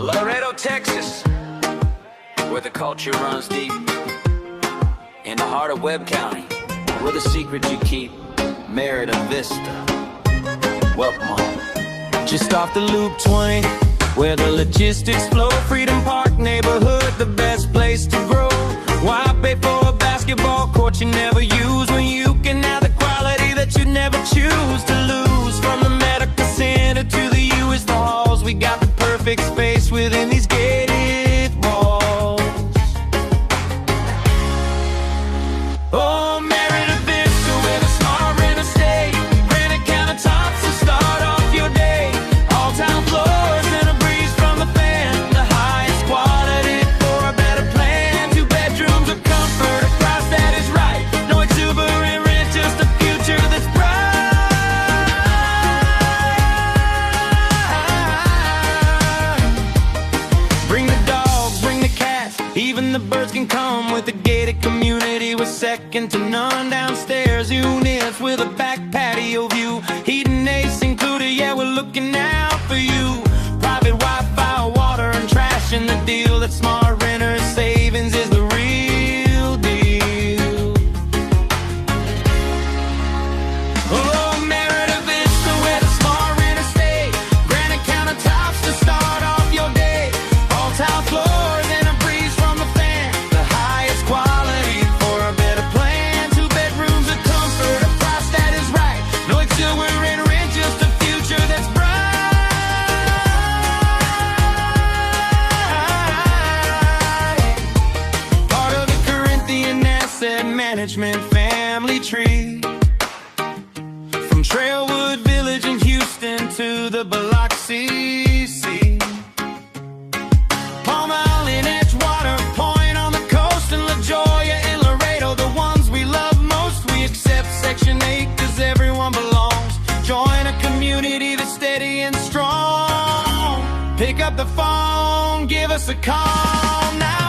Laredo, Texas, where the culture runs deep. In the heart of Webb County, where the secret you keep. Merida Vista, welcome home. Just off the Loop 20, where the logistics flow. Freedom Park neighborhood, the best place to grow. Why pay for a basketball court you never use, when you can have the quality that you never choose to lose? From the medical center to the U.S. halls, we got the perfect space within these gated walls. Oh, Merida Vista, where the smart renters stay. Granite countertops to start off your day. All town floors and a breeze from the fan. The highest quality for a better plan. 2 bedrooms of comfort, a price that is right. No exuberant rent, just a future that's bright. Bring the dogs, bring the cats, even the birds can come with a gated community with second to none. Downstairs units with a back patio view, heat and AC included, yeah, we're looking out for you. Private Wi-Fi, water and trash in the deal. That smart renters savings is the real deal. Oh, Merida Vista, where the smart renters stay. Granite countertops to start off your day. All tile floors and a breeze from the fan. The highest quality for a better plan. 2 bedrooms of comfort, a price that is right. No exuberant rent, just a future that's bright. Part of the Corinthian asset management family tree. From Trailwood Village in Houston to the Biloxi Sea. Palm Island, Edgewater, Point on the coast, and La Jolla and Laredo, the ones we love most. We accept Section 8 cause everyone belongs. Join a community that's steady and strong. Pick up the phone, give us a call now.